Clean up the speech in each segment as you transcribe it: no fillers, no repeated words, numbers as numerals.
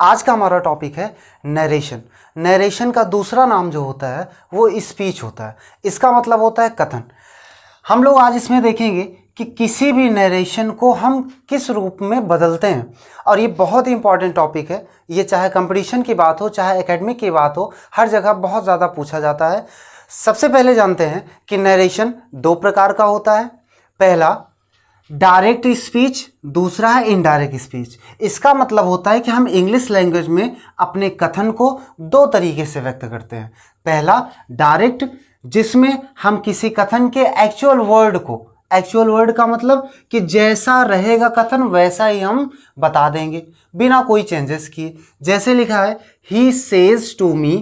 आज का हमारा टॉपिक है नरेशन। नरेशन का दूसरा नाम जो होता है वो स्पीच होता है। इसका मतलब होता है कथन। हम लोग आज इसमें देखेंगे कि किसी भी नरेशन को हम किस रूप में बदलते हैं, और ये बहुत ही इंपॉर्टेंट टॉपिक है। ये चाहे कंपटीशन की बात हो चाहे एकेडमिक की बात हो, हर जगह बहुत ज़्यादा पूछा जाता है। सबसे पहले जानते हैं कि नरेशन दो प्रकार का होता है। पहला डायरेक्ट स्पीच, दूसरा है इनडायरेक्ट स्पीच। इसका मतलब होता है कि हम इंग्लिश लैंग्वेज में अपने कथन को दो तरीके से व्यक्त करते हैं। पहला डायरेक्ट, जिसमें हम किसी कथन के एक्चुअल वर्ड का मतलब कि जैसा रहेगा कथन वैसा ही हम बता देंगे बिना कोई चेंजेस किए। जैसे लिखा है he says to me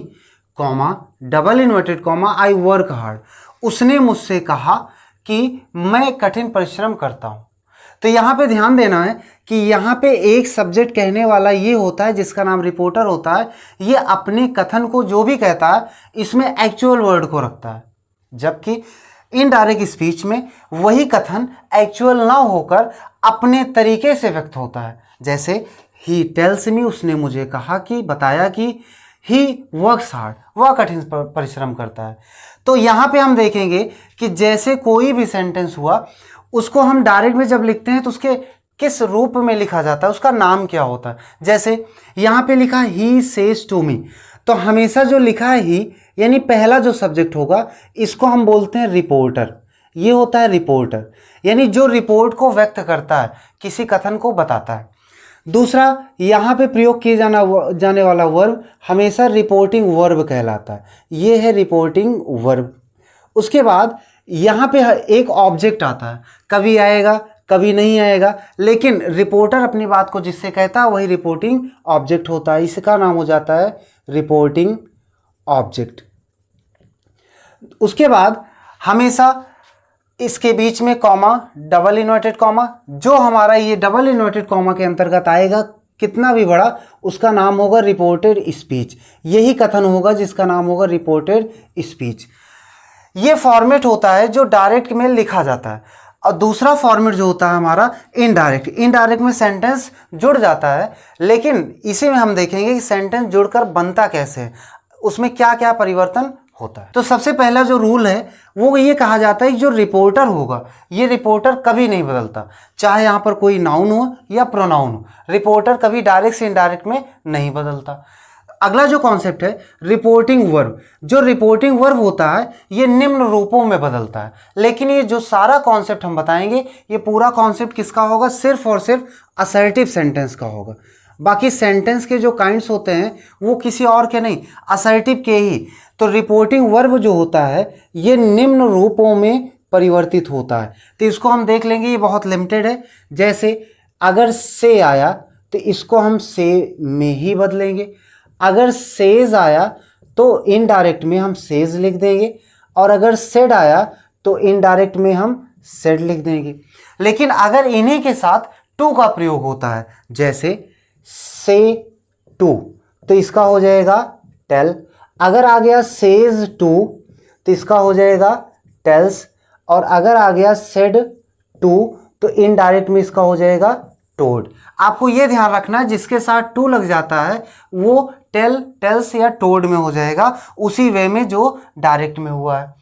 comma double inverted comma I work hard. उसने मुझसे कहा कि मैं कठिन परिश्रम करता हूं। तो यहां पे ध्यान देना है कि यहां पे एक सब्जेक्ट कहने वाला ये होता है जिसका नाम रिपोर्टर होता है। ये अपने कथन को जो भी कहता है इसमें एक्चुअल वर्ड को रखता है, जबकि इनडायरेक्ट स्पीच में वही कथन एक्चुअल ना होकर अपने तरीके से व्यक्त होता है। जैसे ही टेल्स मी, उसने मुझे कहा कि बताया कि ही वर्क्स हार्ड, वह कठिन परिश्रम करता है। तो यहाँ पे हम देखेंगे कि जैसे कोई भी सेंटेंस हुआ उसको हम डायरेक्ट में जब लिखते हैं तो उसके किस रूप में लिखा जाता है, उसका नाम क्या होता है। जैसे यहाँ पे लिखा ही सेज टू मी, तो हमेशा जो लिखा है ही यानी पहला जो सब्जेक्ट होगा इसको हम बोलते हैं रिपोर्टर। ये होता है रिपोर्टर, यानी जो रिपोर्ट को व्यक्त करता है, किसी कथन को बताता है। दूसरा यहाँ पे प्रयोग किए जाने वाला वर्ब हमेशा रिपोर्टिंग वर्ब कहलाता है। ये है रिपोर्टिंग वर्ब। उसके बाद यहाँ पे एक ऑब्जेक्ट आता है, कभी आएगा कभी नहीं आएगा, लेकिन रिपोर्टर अपनी बात को जिससे कहता है वही रिपोर्टिंग ऑब्जेक्ट होता है। इसका नाम हो जाता है रिपोर्टिंग ऑब्जेक्ट। उसके बाद हमेशा इसके बीच में कॉमा, डबल इन्वर्टेड कॉमा, जो हमारा ये डबल इन्वर्टेड कॉमा के अंतर्गत आएगा कितना भी बड़ा, उसका नाम होगा रिपोर्टेड स्पीच। यही कथन होगा जिसका नाम होगा रिपोर्टेड स्पीच। ये फॉर्मेट होता है जो डायरेक्ट में लिखा जाता है। और दूसरा फॉर्मेट जो होता है हमारा इनडायरेक्ट में सेंटेंस जुड़ जाता है, लेकिन इसी में हम देखेंगे कि सेंटेंस जुड़कर बनता कैसे है, उसमें क्या क्या परिवर्तन होता है। तो सबसे पहला जो रूल है वो ये कहा जाता है कि जो रिपोर्टर होगा ये रिपोर्टर कभी नहीं बदलता, चाहे यहाँ पर कोई नाउन हो या प्रोनाउन हो, रिपोर्टर कभी डायरेक्ट से इनडायरेक्ट में नहीं बदलता। अगला जो कॉन्सेप्ट है रिपोर्टिंग वर्ब, जो रिपोर्टिंग वर्ब होता है ये निम्न रूपों में बदलता है। लेकिन ये जो सारा कॉन्सेप्ट हम बताएंगे ये पूरा कॉन्सेप्ट किसका होगा, सिर्फ और सिर्फ असर्टिव सेंटेंस का होगा। बाकी सेंटेंस के जो काइंड्स होते हैं वो किसी और के नहीं, असर्टिव के ही। तो रिपोर्टिंग वर्ब जो होता है ये निम्न रूपों में परिवर्तित होता है। तो इसको हम देख लेंगे, ये बहुत लिमिटेड है। जैसे अगर से आया तो इसको हम से में ही बदलेंगे, अगर सेज आया तो इनडायरेक्ट में हम सेज लिख देंगे, और अगर सेड आया तो इनडायरेक्ट में हम सेड लिख देंगे। लेकिन अगर इन्हीं के साथ टू का प्रयोग होता है, जैसे से टू, तो इसका हो जाएगा टेल। अगर आ गया सेज टू तो इसका हो जाएगा टेल्स, और अगर आ गया सेड टू तो इनडायरेक्ट में इसका हो जाएगा टोड। आपको ये ध्यान रखना है जिसके साथ टू लग जाता है वो टेल्स या टोड में हो जाएगा, उसी वे में जो डायरेक्ट में हुआ है।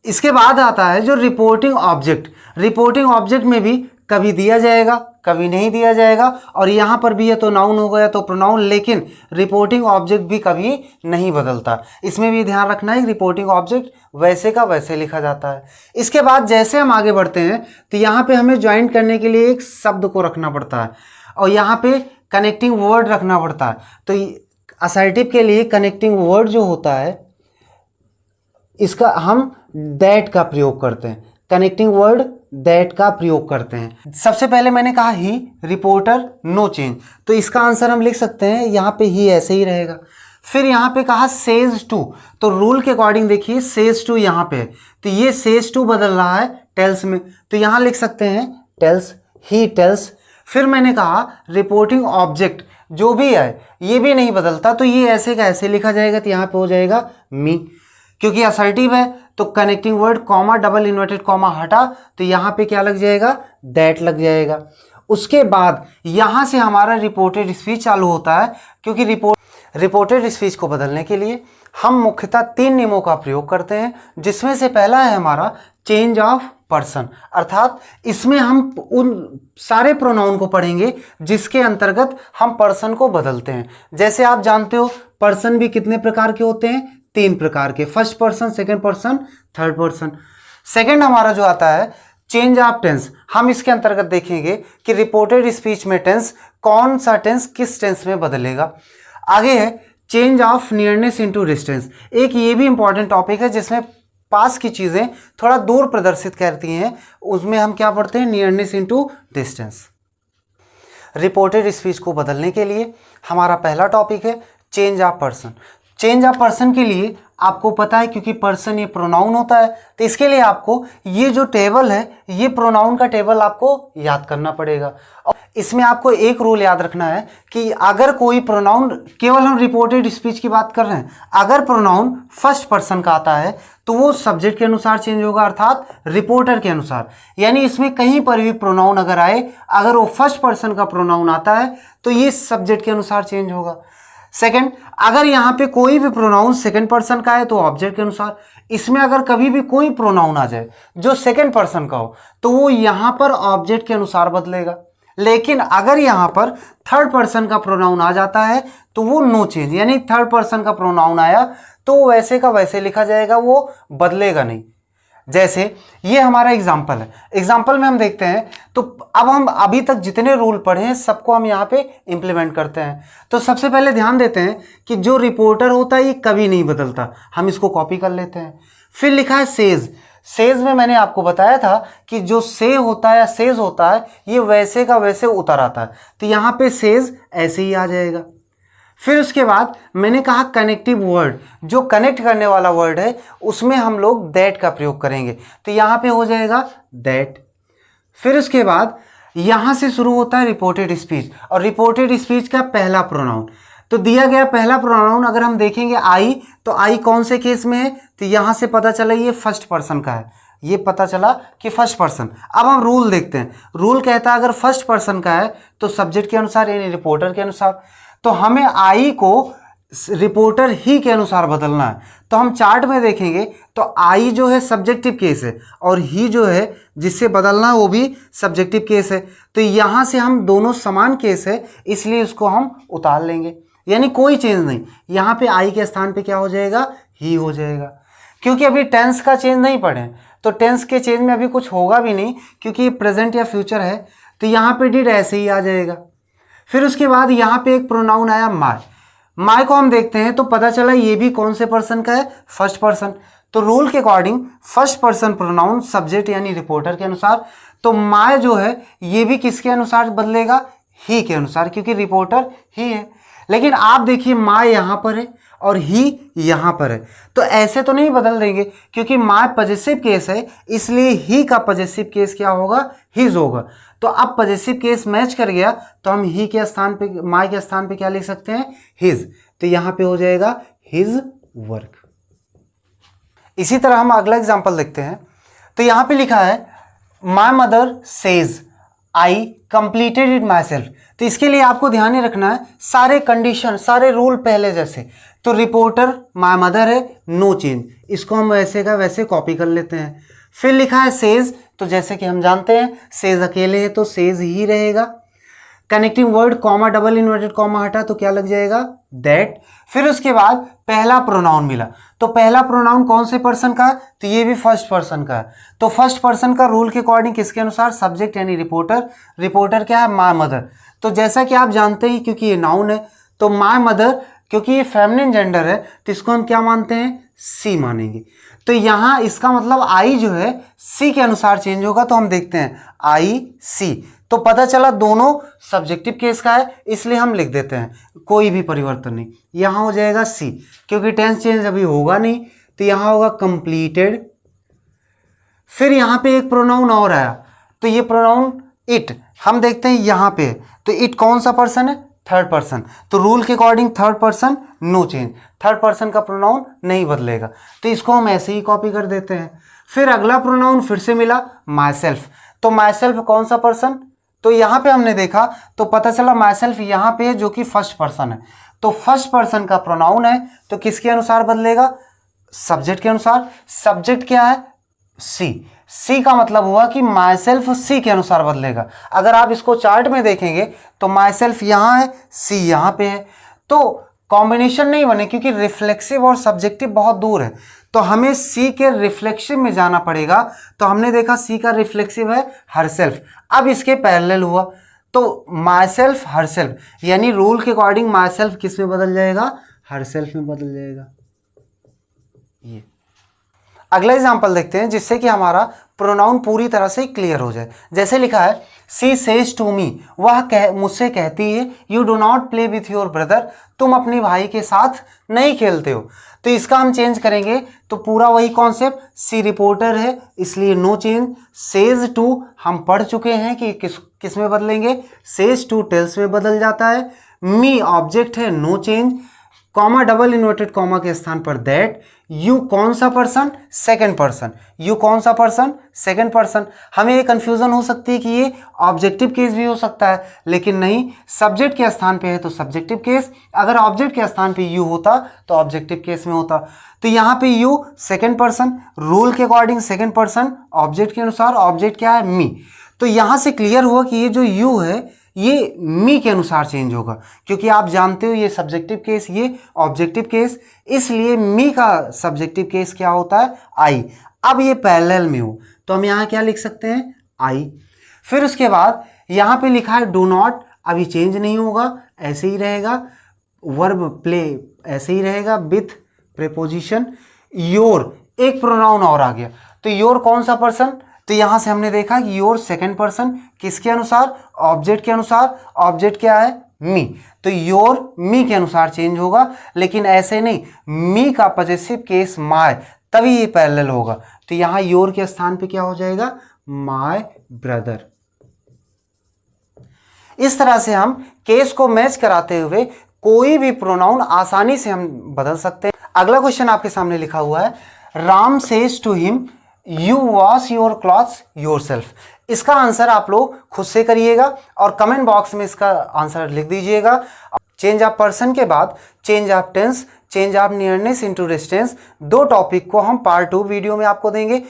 इसके बाद आता है जो रिपोर्टिंग ऑब्जेक्ट में भी कभी दिया जाएगा कभी नहीं दिया जाएगा, और यहाँ पर भी है तो नाउन हो गया तो प्रोनाउन, लेकिन रिपोर्टिंग ऑब्जेक्ट भी कभी नहीं बदलता। इसमें भी ध्यान रखना है रिपोर्टिंग ऑब्जेक्ट वैसे का वैसे लिखा जाता है। इसके बाद जैसे हम आगे बढ़ते हैं तो यहाँ पे हमें ज्वाइंट करने के लिए एक शब्द को रखना पड़ता है, और यहाँ पे कनेक्टिंग वर्ड रखना पड़ता है। तो असर्टिव के लिए कनेक्टिंग वर्ड जो होता है इसका हम दैट का प्रयोग करते हैं, कनेक्टिंग वर्ड दैट का प्रयोग करते हैं। सबसे पहले मैंने कहा ही रिपोर्टर नो चेंज, तो इसका आंसर हम लिख सकते हैं यहाँ पे ही ऐसे ही रहेगा। फिर यहाँ पे कहा सेज टू, तो रूल के अकॉर्डिंग देखिए सेज टू यहाँ पे है, तो ये सेज टू बदल रहा है टेल्स में, तो यहाँ लिख सकते हैं टेल्स, ही टेल्स। फिर मैंने कहा रिपोर्टिंग ऑब्जेक्ट जो भी है ये भी नहीं बदलता, तो ये ऐसे का ऐसे लिखा जाएगा, तो यहाँ पे हो जाएगा मी। क्योंकि असर्टिव है तो connecting word comma double inverted comma हटा, तो यहाँ पे क्या लग जाएगा दैट लग जाएगा। उसके बाद यहाँ से हमारा रिपोर्टेड स्पीच चालू होता है, क्योंकि रिपोर्टेड स्पीच को बदलने के लिए हम मुख्यतः 3 नियमों का प्रयोग करते हैं, जिसमें से पहला है हमारा चेंज ऑफ पर्सन, अर्थात इसमें हम उन सारे प्रोनाउन को पढ़ेंगे जिसके अंतर्गत हम पर्सन को बदलते हैं। जैसे आप जानते हो पर्सन भी कितने प्रकार के होते हैं, 3 प्रकार के, first person, second person, third person. Second हमारा जो आता है चेंज ऑफ टेंस, हम इसके अंतर्गत देखेंगे कि रिपोर्टेड स्पीच में टेंस, कौन सा टेंस किस टेंस में बदलेगा। आगे है change of nearness into distance, एक ये भी इंपॉर्टेंट टॉपिक है जिसमें पास की चीज़ें थोड़ा दूर प्रदर्शित करती हैं, उसमें हम क्या पढ़ते हैं, nearness into distance. Reported speech को बदलने के लिए हमारा पहला टॉपिक है change of person. Change of person के लिए आपको पता है, क्योंकि पर्सन ये प्रोनाउन होता है, तो इसके लिए आपको ये जो टेबल है, ये प्रोनाउन का टेबल आपको याद करना पड़ेगा। और इसमें आपको एक रूल याद रखना है कि अगर कोई प्रोनाउन, केवल हम रिपोर्टेड स्पीच की बात कर रहे हैं, अगर प्रोनाउन फर्स्ट पर्सन का आता है तो वो सब्जेक्ट के अनुसार चेंज होगा, अर्थात रिपोर्टर के अनुसार। यानी इसमें कहीं पर भी प्रोनाउन अगर आए, अगर वो फर्स्ट पर्सन का प्रोनाउन आता है तो ये सब्जेक्ट के अनुसार चेंज होगा। सेकंड, अगर यहाँ पे कोई भी प्रोनाउन सेकंड पर्सन का है तो ऑब्जेक्ट के अनुसार। इसमें अगर कभी भी कोई प्रोनाउन आ जाए जो सेकंड पर्सन का हो तो वो यहाँ पर ऑब्जेक्ट के अनुसार बदलेगा। लेकिन अगर यहाँ पर थर्ड पर्सन का प्रोनाउन आ जाता है तो वो नो चेंज, यानी थर्ड पर्सन का प्रोनाउन आया तो वैसे का वैसे लिखा जाएगा, वो बदलेगा नहीं। जैसे ये हमारा एग्जाम्पल है, एग्जाम्पल में हम देखते हैं, तो अब हम अभी तक जितने रूल पढ़े हैं सबको हम यहाँ पे इम्प्लीमेंट करते हैं। तो सबसे पहले ध्यान देते हैं कि जो रिपोर्टर होता है ये कभी नहीं बदलता, हम इसको कॉपी कर लेते हैं। फिर लिखा है सेज, सेज में मैंने आपको बताया था कि जो से होता है या सेज होता है ये वैसे का वैसे उतर आता है, तो यहाँ पे सेज ऐसे ही आ जाएगा। फिर उसके बाद मैंने कहा कनेक्टिव वर्ड, जो कनेक्ट करने वाला वर्ड है उसमें हम लोग दैट का प्रयोग करेंगे, तो यहाँ पे हो जाएगा दैट। फिर उसके बाद यहाँ से शुरू होता है रिपोर्टेड स्पीच, और रिपोर्टेड स्पीच का पहला प्रोनाउन, तो दिया गया पहला प्रोनाउन अगर हम देखेंगे आई, तो आई कौन से केस में है, तो यहाँ से पता चला ये फर्स्ट पर्सन का है, ये पता चला कि फर्स्ट पर्सन। अब हम रूल देखते हैं, रूल कहता है अगर फर्स्ट पर्सन का है तो सब्जेक्ट के अनुसार यानी रिपोर्टर के अनुसार, तो हमें आई को रिपोर्टर ही के अनुसार बदलना है। तो हम चार्ट में देखेंगे तो आई जो है सब्जेक्टिव केस है और ही जो है जिससे बदलना है वो भी सब्जेक्टिव केस है, तो यहाँ से हम दोनों समान केस है इसलिए उसको हम उतार लेंगे, यानी कोई चेंज नहीं। यहाँ पे आई के स्थान पे क्या हो जाएगा, ही हो जाएगा। क्योंकि अभी टेंस का चेंज नहीं पढ़े तो टेंस के चेंज में अभी कुछ होगा भी नहीं, क्योंकि प्रेजेंट या फ्यूचर है, तो यहाँ पे डिड ऐसे ही आ जाएगा। फिर उसके बाद यहाँ पे एक प्रोनाउन आया माय, माय को हम देखते हैं तो पता चला ये भी कौन से पर्सन का है, फर्स्ट पर्सन। तो रूल के according first person pronoun subject यानी रिपोर्टर के अनुसार, तो माय जो है ये भी किसके अनुसार बदलेगा, ही के अनुसार, क्योंकि रिपोर्टर ही है। लेकिन आप देखिए माय यहाँ पर है और ही यहाँ पर है, तो ऐसे तो नहीं बदल देंगे, क्योंकि माय पॉजेसिव केस है इसलिए ही का पॉजेसिव केस क्या होगा, हिज होगा। तो अब पॉजेसिव केस मैच कर गया तो हम ही के स्थान पे, माय के स्थान पे क्या लिख सकते हैं, हिज, तो यहाँ पे हो जाएगा हिज वर्क। इसी तरह हम अगला एग्जांपल देखते हैं, तो यहाँ पे लिखा है my mother says I completed it my self. तो इसके लिए आपको ध्यान ही रखना है सारे कंडीशन, सारे रूल पहले जैसे, तो रिपोर्टर माय मदर है, नो चेंज, इसको हम वैसे का वैसे कॉपी कर लेते हैं। फिर लिखा है सेज, तो जैसे कि हम जानते हैं सेज अकेले है तो सेज ही रहेगा। Connecting word comma double inverted comma हटा तो क्या लग जाएगा, दैट। फिर उसके बाद पहला प्रोनाउन मिला, तो पहला प्रोनाउन कौन से पर्सन का, तो ये भी फर्स्ट पर्सन का है। तो फर्स्ट पर्सन का रूल के अकॉर्डिंग किसके अनुसार, सब्जेक्ट यानी रिपोर्टर, रिपोर्टर क्या है, माय मदर। तो जैसा कि आप जानते हैं क्योंकि ये नाउन है तो माय मदर, क्योंकि ये फेमिनिन जेंडर है तो इसको हम क्या मानते हैं, सी मानेंगे। तो यहाँ इसका मतलब आई जो है सी के अनुसार चेंज होगा, तो हम देखते हैं आई सी, तो पता चला दोनों सब्जेक्टिव केस का है इसलिए हम लिख देते हैं, कोई भी परिवर्तन नहीं। यहाँ हो जाएगा सी, क्योंकि टेंस चेंज अभी होगा नहीं, तो यहाँ होगा कंप्लीटेड। फिर यहाँ पे एक प्रोनाउन और आया, तो ये प्रोनाउन इट, हम देखते हैं यहाँ पे, तो इट कौन सा पर्सन है, थर्ड पर्सन। तो रूल के according third person no change, third person का प्रोनाउन नहीं बदलेगा, तो इसको हम ऐसे ही कॉपी कर देते हैं। फिर अगला प्रोनाउन फिर से मिला माई सेल्फ, तो माई सेल्फ कौन सा पर्सन, तो यहाँ पे हमने देखा तो पता चला माई सेल्फ यहाँ पे है जो कि फर्स्ट पर्सन है, तो फर्स्ट पर्सन का प्रोनाउन है तो किसके अनुसार बदलेगा, सब्जेक्ट के अनुसार। सब्जेक्ट क्या है, सी, सी का मतलब हुआ कि माई सेल्फ सी के अनुसार बदलेगा। अगर आप इसको चार्ट में देखेंगे तो माई सेल्फ यहाँ है, सी यहाँ पे है, तो कॉम्बिनेशन नहीं बने क्योंकि रिफ्लेक्सिव और सब्जेक्टिव बहुत दूर है, तो हमें सी के रिफ्लेक्सिव में जाना पड़ेगा। तो हमने देखा सी का रिफ्लेक्सिव है हरसेल्फ, अब इसके पैरेलल हुआ तो माई सेल्फ हरसेल्फ, यानी रूल के अकॉर्डिंग माई सेल्फ किस में बदल जाएगा, हरसेल्फ में बदल जाएगा। ये अगला एग्जांपल देखते हैं जिससे कि हमारा प्रोनाउन पूरी तरह से क्लियर हो जाए। जैसे लिखा है सी सेज टू मी, वह मुझसे कहती है you do not play with your brother, तुम अपने भाई के साथ नहीं खेलते हो। तो इसका हम चेंज करेंगे तो पूरा वही कॉन्सेप्ट, सी रिपोर्टर है इसलिए नो चेंज। सेज टू हम पढ़ चुके हैं कि किस में बदलेंगे, सेज टू टेल्स में बदल जाता है। मी ऑब्जेक्ट है, no change. Comma double inverted comma के स्थान पर दैट। यू कौन सा पर्सन, सेकंड पर्सन, यू कौन सा पर्सन, सेकंड पर्सन। हमें ये कंफ्यूजन हो सकती है कि ये ऑब्जेक्टिव केस भी हो सकता है, लेकिन नहीं, सब्जेक्ट के स्थान पे है तो सब्जेक्टिव केस, अगर ऑब्जेक्ट के स्थान पे यू होता तो ऑब्जेक्टिव केस में होता। तो यहाँ पे यू सेकंड पर्सन, रूल के अकॉर्डिंग सेकंड पर्सन, ऑब्जेक्ट के अनुसार ऑब्जेक्ट क्या है, मी। तो यहाँ से क्लियर हुआ कि ये जो यू है ये मी के अनुसार चेंज होगा, क्योंकि आप जानते हो ये सब्जेक्टिव केस, ये ऑब्जेक्टिव केस, इसलिए मी का सब्जेक्टिव केस क्या होता है, आई। अब ये पैरेलल में हो तो हम यहाँ क्या लिख सकते हैं, आई। फिर उसके बाद यहाँ पे लिखा है डू नॉट, अभी चेंज नहीं होगा, ऐसे ही रहेगा। वर्ब प्ले ऐसे ही रहेगा विथ प्रेपोजिशन। योर, एक प्रोनाउन और आ गया, तो योर कौन सा पर्सन, तो यहां से हमने देखा कि योर सेकंड पर्सन, किसके अनुसार, ऑब्जेक्ट के अनुसार। ऑब्जेक्ट क्या है, मी, तो योर मी के अनुसार चेंज होगा, लेकिन ऐसे नहीं, मी का पॉजेसिव केस माय, तभी ये पैरेलल होगा। तो यहां योर के स्थान पे क्या हो जाएगा, माय ब्रदर। इस तरह से हम केस को मैच कराते हुए कोई भी प्रोनाउन आसानी से हम बदल सकते हैं। अगला क्वेश्चन आपके सामने लिखा हुआ है, Ram says to him you wash your clothes yourself. इसका आंसर आप लोग खुद से करिएगा और कमेंट बॉक्स में इसका आंसर लिख दीजिएगा। चेंज ऑफ पर्सन के बाद change of tense, change of nearness into distance, दो टॉपिक को हम पार्ट 2 वीडियो में आपको देंगे।